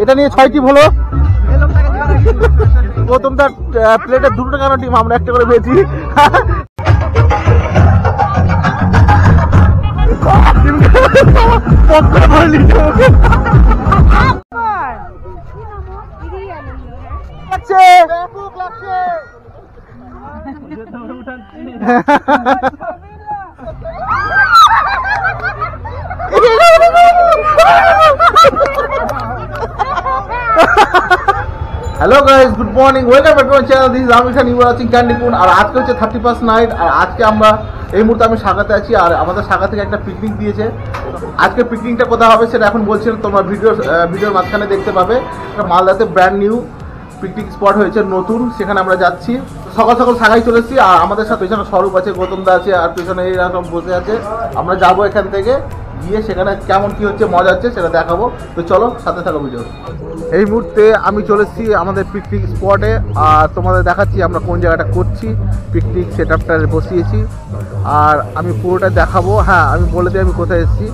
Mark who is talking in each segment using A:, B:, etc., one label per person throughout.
A: এটা নিয়ে 6 টিম হলো। গৌতমদার প্লেটে 2 টাকা টিম, আমরা একটা করে পেয়েছি। Hello guys, good morning, welcome back to my channel. This is Aamir Khan, you are watching Candy कुन। और आज के হচ্ছে 31st নাইট। আর আজকে আমরা এই মুহূর্তে আমি শাখাতে আছি, আর আমাদের শাখা থেকে একটা পিকনিক দিয়েছে। আজকে পিকনিকটা কোথায় হবে সেটা এখন বলছি, তোমরা ভিডিওর মাঝখানে দেখতে পাবে। মালদাতে ব্র্যান্ড নিউ পিকনিক স্পট হয়েছে নতুন, সেখানে আমরা যাচ্ছি। সকাল সকাল শাখায় চলে এসেছি, আর আমাদের সাথে পেছনে স্বরূপ আছে, গৌতমদা আছে, আর পেছনে এইরকম বসে আছে। আমরা যাবো এখান থেকে, গিয়ে সেখানে কেমন কি হচ্ছে, মজা হচ্ছে সেটা দেখাবো। তো চলো সাথে থাকো ভিডিও। এই মুহূর্তে আমি চলে এসেছি আমাদের পিকনিক স্পটে, আর তোমাদের দেখাচ্ছি আমরা কোন জায়গাটা করছি। পিকনিক সেট আপটা বসিয়েছি, আর আমি পুরোটা দেখাবো। হ্যাঁ, আমি বলে দিই আমি কোথায় এসেছি।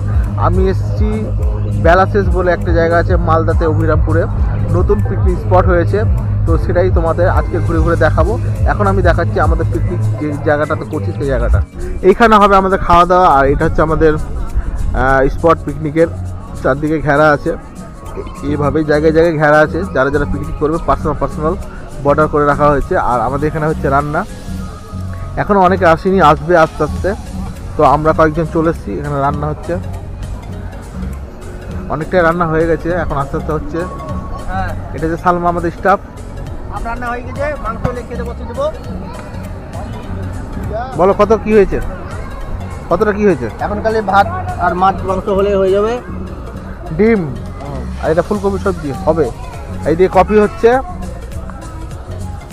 A: আমি এসেছি বেলাশেষ বলে একটা জায়গা আছে মালদাতে, অভিরামপুরে নতুন পিকনিক স্পট হয়েছে। তো সেটাই তোমাদের আজকে ঘুরে ঘুরে দেখাবো। এখন আমি দেখাচ্ছি আমাদের পিকনিক যে জায়গাটাতে করছি সেই জায়গাটা। এইখানে হবে আমাদের খাওয়া দাওয়া, আর এটা হচ্ছে আমাদের স্পট। পিকনিকের চারদিকে ঘেরা আছে, এইভাবেই জায়গায় জায়গায় ঘেরা আছে। যারা যারা পিকনিক করবে পার্সোনাল বর্ডার করে রাখা হয়েছে। আর আমাদের এখানে হচ্ছে রান্না, এখনও অনেকে আসেনি, আসবে আস্তে আস্তে। তো আমরা কয়েকজন চলে এসেছি, এখানে রান্না হচ্ছে, অনেকটাই রান্না হয়ে গেছে, এখন আস্তে আস্তে হচ্ছে। এটা যে সালমা আমাদের স্টাফ,
B: রান্না হয়ে গেছে, মাংস খেতে বসে দেবো।
A: বলো কত কি হয়েছে, কতটা কি হয়েছে?
B: এখন কালে ভাত আর মাছ মাংস হলে হয়ে যাবে।
A: ডিম আর এটা ফুলকপি সবজি হবে। এইদিকে কফি হচ্ছে,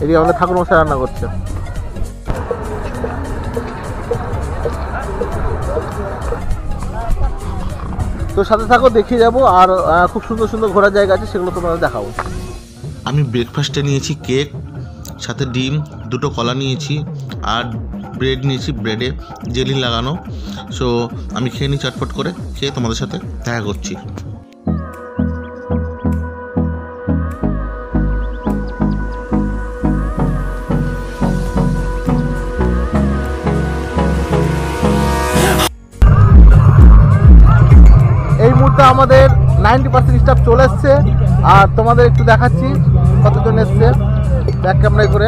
A: এদিকে আমাদের ঠাকুর মশাই রান্না করছে। তো সাথে থাকো, দেখিয়ে যাবো। আর খুব সুন্দর সুন্দর ঘোরার জায়গা আছে, সেগুলো তোমাদের দেখাবো।
C: আমি ব্রেকফাস্টে নিয়েছি কেক, সাথে ডিম, 2টো কলা নিয়েছি, আর ব্রেড নিয়েছি, ব্রেডে জেলি লাগানো। সো আমি খেয়ে নিই, চটপট করে খেয়ে তোমাদের সাথে দেখা করছি।
A: এই মুহূর্তে আমাদের 90% স্টাফ চলে এসছে, আর তোমাদের একটু দেখাচ্ছি কতজন এসছে ব্যাক ক্যামেরায় করে।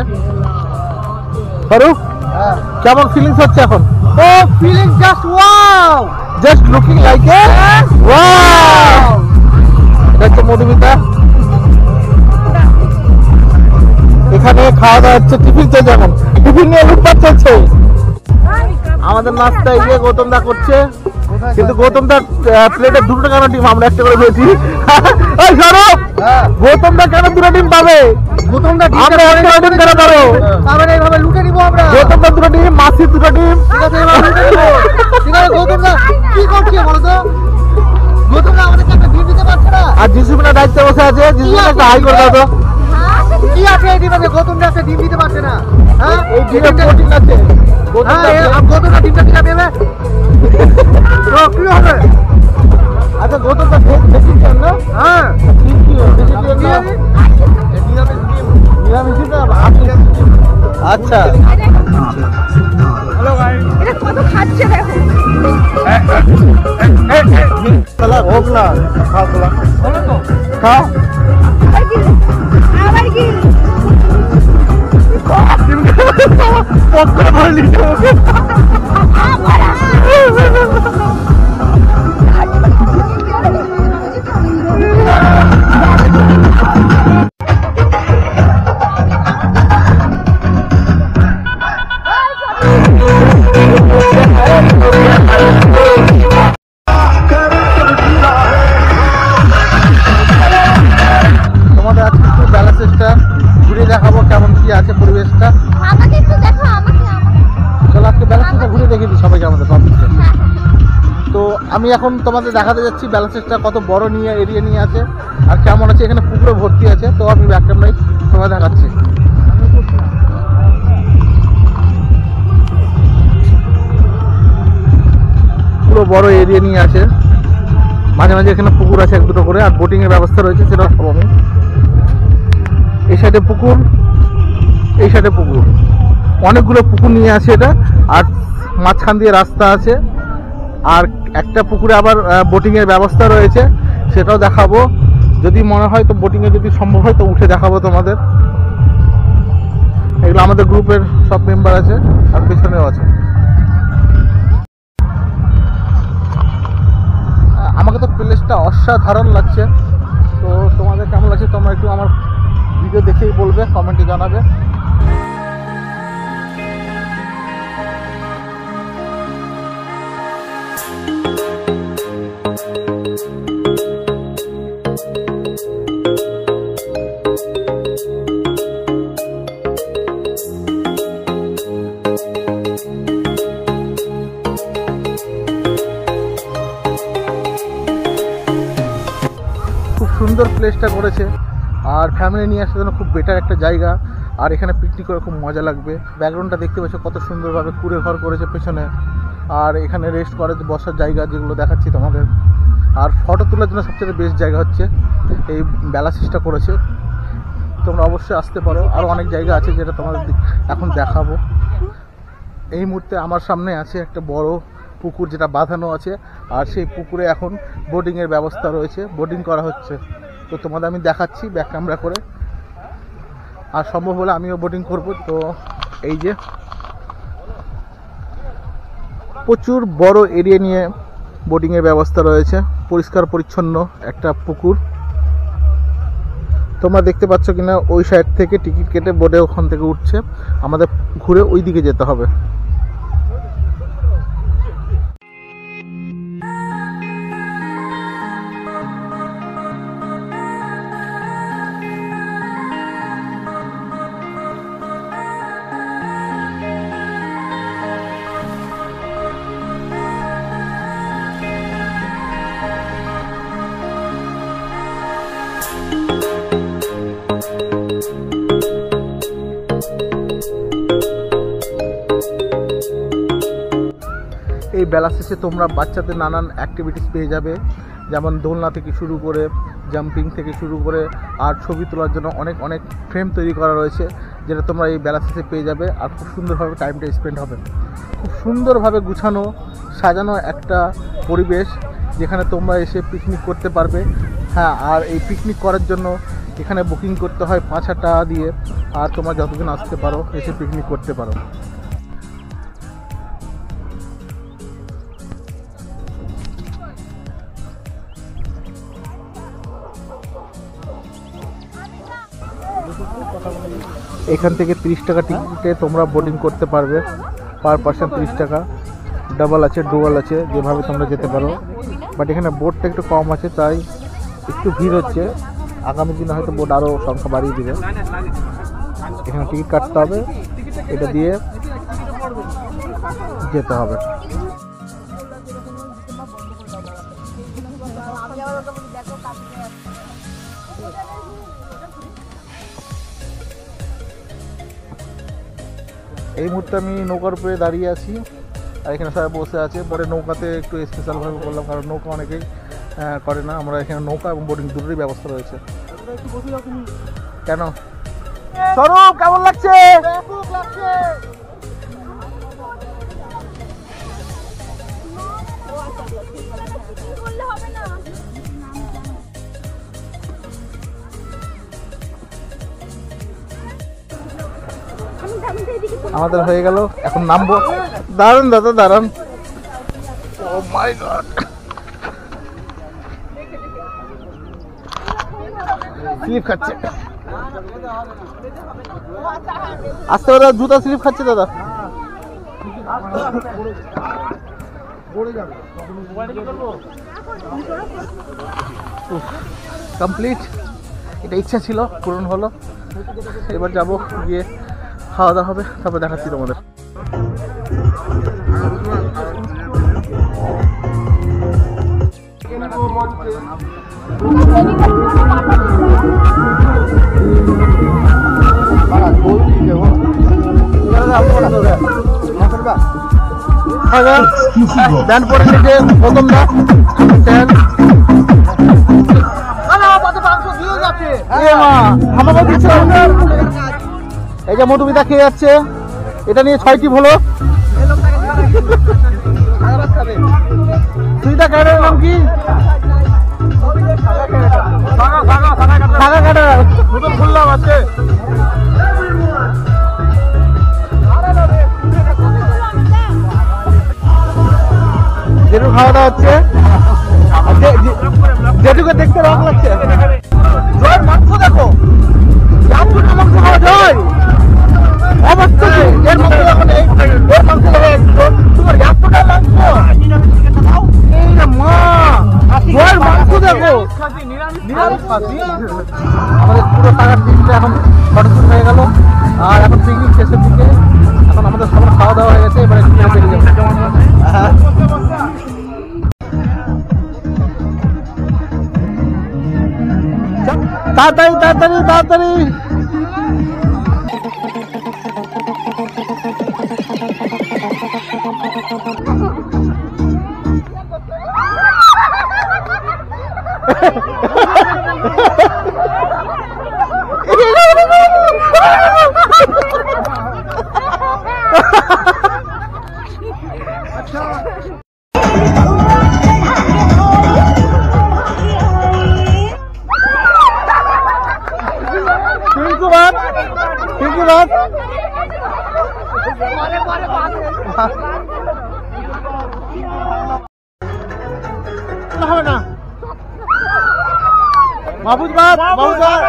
A: ফারুক, কেমন ফিলিংস হচ্ছে এখন?
B: Oh feeling just wow,
A: just looking like a wow. এটা হচ্ছে মধুমিতা, এখানে খাওয়া দাওয়া হচ্ছে, টিফিন চলছে, এখন টিফিন নিয়ে লুটপাট চলছে। আমাদের নাস্তা এই যে গৌতমদা করছে, কিন্তু গৌতমদার প্লেটে 2 টাকা টিম, আমরা একটা করে পেয়েছি। ওই সরব, গৌতমদা কেন 2টা টিম পাবে?
B: গৌতমদা
A: আমরা একটা টিম কেন পাবো?
B: তাহলে এইভাবে লুটে নিব আমরা।
A: গৌতমদা 2টা টিম, মাসি 2টা টিম।
B: ঠিক আছে, এইভাবে লুটে নিব। ঠিক আছে, গৌতমদা কি করছে বলো তো? গৌতমদা আমাদেরকে একটা ডিম দিতে পারছে না।
A: আর জিসুমিনা দায়িত্বে বসে আছে, জিসুমিনা একটা হাই করে দাও তো।
B: কি আছে এই ডিমে? গৌতমদা একটা ডিম দিতে পারছে না। হ্যাঁ,
A: এই ডিমে প্রোটিন আছে।
B: গৌতমদা ডিমটা ঠিক আছে তো কি হবে?
A: আচ্ছা গৌতমদা ভেজিটেরিয়ান না?
B: হ্যাঁ,
A: ডিম কি ভেজিটেরিয়ান না? নিরামিষ না? আচ্ছা,
B: হ্যালো গাইস,
D: এটা কত খাচ্ছে দেখো।
A: তাহলে হোক না, খাও তোলা,
B: বলো তো
A: খাও।
D: আবার কি
A: পক্কা বলি তোমাদের আজকে একটু ব্যালেন্সটা ঘুরে দেখাবো কেমন কি আছে পরিবেশটা।
D: আমাকে একটু দেখো, আমাকে
A: চলো আজকে ব্যালেন্সটা ঘুরে দেখে দিই সবাইকে আমাদের পাবলিককে। তো আমি এখন তোমাদের দেখাতে যাচ্ছি ব্যালেন্সটা কত বড় নিয়ে এরিয়া নিয়ে আছে, আর কেমন আছে। এখানে পুকুরে ভর্তি আছে, তো আমি ব্যাক ক্যামেরায় তোমায় দেখাচ্ছি। পুরো বড় এরিয়া নিয়ে আছে, মাঝে মাঝে এখানে পুকুর আছে এক দুটো করে, আর বোটিং এর ব্যবস্থা রয়েছে, সেটা সব আমি। এই সাইডে পুকুর, এই সাইডে পুকুর, অনেকগুলো পুকুর নিয়ে আছে এটা, আর মাঝখান দিয়ে রাস্তা আছে, আর একটা পুকুরে আবার বোটিং এর ব্যবস্থা রয়েছে, সেটাও দেখাবো যদি মনে হয়, তো বোটিং এ যদি সম্ভব হয় তো উঠে দেখাবো তোমাদের। এগুলো আমাদের গ্রুপের সব মেম্বার আছে, আর পেছনেও আছে। আমাকে তো প্লেসটা অসাধারণ লাগছে, তো তোমাদের কেমন লাগছে তোমরা একটু আমার ভিডিও দেখেই বলবে, কমেন্টে জানাবে। সুন্দর প্লেসটা করেছে, আর ফ্যামিলি নিয়ে আসার জন্য খুব বেটার একটা জায়গা, আর এখানে পিকনিক করে খুব মজা লাগবে। ব্যাকগ্রাউন্ডটা দেখতে পাচ্ছ কত সুন্দরভাবে কুড়ে ঘর করেছে পেছনে, আর এখানে রেস্ট করে বসার জায়গা যেগুলো দেখাচ্ছি তোমাদের। আর ফটো তোলার জন্য সবচেয়ে বেস্ট জায়গা হচ্ছে এই বেলাসিসটা করেছে, তোমরা অবশ্যই আসতে পারো। আরও অনেক জায়গা আছে যেটা তোমাদের এখন দেখাবো। এই মুহূর্তে আমার সামনে আছে একটা বড় পুকুর যেটা বাঁধানো আছে, আর সেই পুকুরে এখন বোটিংয়ের ব্যবস্থা রয়েছে, বোটিং করা হচ্ছে। তো তোমাদের আমি দেখাচ্ছি ব্যাক ক্যামেরা করে, আর সম্ভব হলে আমিও বোটিং করব। তো এই যে প্রচুর বড় এরিয়া নিয়ে বোটিংয়ের ব্যবস্থা রয়েছে, পরিষ্কার পরিচ্ছন্ন একটা পুকুর। তোমরা দেখতে পাচ্ছ কিনা ওই সাইড থেকে টিকিট কেটে বোটে ওখান থেকে উঠছে, আমাদের ঘুরে ওই দিকে যেতে হবে। এই বেলা শেষে তোমরা বাচ্চাদের নানান অ্যাক্টিভিটিস পেয়ে যাবে, যেমন দোলনা থেকে শুরু করে জাম্পিং থেকে শুরু করে, আর ছবি তোলার জন্য অনেক অনেক ফ্রেম তৈরি করা রয়েছে, যেটা তোমরা এই বেলা শেষে পেয়ে যাবে। আর খুব সুন্দরভাবে টাইমটা স্পেন্ড হবে, খুব সুন্দরভাবে গুছানো সাজানো একটা পরিবেশ, যেখানে তোমরা এসে পিকনিক করতে পারবে। হ্যাঁ, আর এই পিকনিক করার জন্য এখানে বুকিং করতে হয় 5,000 টাকা দিয়ে, আর তোমরা যতদিন আসতে পারো এসে পিকনিক করতে পারো। এখান থেকে 30 টাকা টিকিটে তোমরা বোটিং করতে পারবে, পার পার্সন 30 টাকা। ডাবল আছে, ডুয়াল আছে, যেভাবে তোমরা যেতে পারো। বাট এখানে বোটটা একটু কম আছে, তাই একটু ভিড় হচ্ছে। আগামী দিনে হয়তো বোট আরও সংখ্যা বাড়িয়ে দিবে। এখানে টিকিট কাটতে হবে, এটা দিয়ে যেতে হবে। এই মুহূর্তে আমি নৌকার উপরে দাঁড়িয়ে আছি, আর এখানে সবাই বসে আছে। পরে নৌকাতে একটু স্পেশালভাবে করলাম, কারণ নৌকা অনেকেই করে না। আমরা এখানে নৌকা এবং বোটিং দুটোরই ব্যবস্থা রয়েছে। কেন স্বরূপ, কেমন লাগছে? আমাদের হয়ে গেল, এখন নামবো। দাঁড়ান দাদা, দাঁড়ান। ও মাই গড, স্লিপ খাচ্ছে। আসতে দাদা, জুতা স্লিপ খাচ্ছে দাদা। কমপ্লিট, এটা ইচ্ছা ছিল, পূরণ হলো। এবার যাবো, গিয়ে খাওয়া দাওয়া হবে, তারপর দেখাচ্ছি তোমাদের। ব্যান্ড পরে নিচে প্রথম না আমাকে দিচ্ছে। এই যে মধুমিতা খেয়ে যাচ্ছে, এটা নিয়ে 6টি হলো। সুইটা ক্যাডার নাম কি? সাগা ক্যাডার নতুন খুললাম আজকে। যেটু খাওয়া দাওয়া হচ্ছে, যেটুকু দেখতে রং লাগছে। জয়ের মাংস দেখো, মাংস খাওয়া জয় অবশ্যই। এর মাংস দেখো, এর মাংস দেখো, তোমার এতটা মাংস। এই রে মা, জয়ের মাংস দেখো, নিরামিষ খাসি। আমাদের পুরো টাকার টিমটা এখন ফটোশুট হয়ে গেল, আর এখন পিকনিক শেষের দিকে। এখন আমাদের সবার খাওয়া দাওয়া হয়ে গেছে, এবার একটু বেরিয়ে যাবো। তাড়াতাড়ি তাড়াতাড়ি তাড়াতাড়ি। হবে না মাহবুব বাদ, মাহবুব বাদ।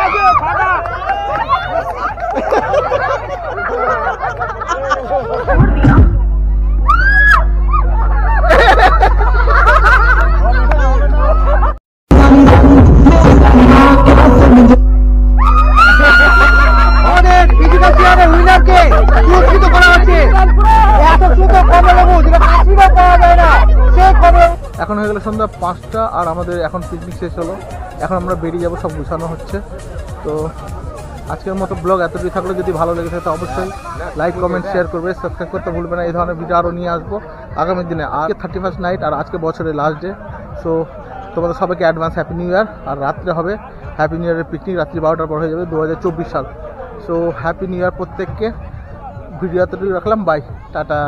A: আমাদের ডিজিটাল চেয়ারের উইনারকে পুরস্কৃত করা হচ্ছে। এত সুন্দর কমে নেবো যেটা কাশিটা পাওয়া যায় না, সেই কমে। এখন হয়ে গেল সন্ধ্যা 5টা, আর আমাদের এখন পিকনিক শেষ হলো। এখন আমরা বেরিয়ে যাবো, সব গুছানো হচ্ছে। তো আজকের মতো ব্লগ এতটুকু থাকলে, যদি ভালো লেগে থাকে অবশ্যই লাইক কমেন্ট শেয়ার করবে, সাবস্ক্রাইব করতে ভুলবে না। এই ধরনের ভিডিও আরও নিয়ে আসবো আগামী দিনে। আজকে 31st নাইট, আর আজকে বছরের লাস্ট ডে। সো তোমাদের সবাইকে অ্যাডভান্স হ্যাপি নিউ ইয়ার। আর রাত্রে হবে হ্যাপি নিউ ইয়ারের পিকনিক, রাত্রি 12টার পর হয়ে যাবে 2024 সাল। সো হ্যাপি নিউ ইয়ার প্রত্যেককে। ভিডিও এতটুকু রাখলাম, বাই, টাটা।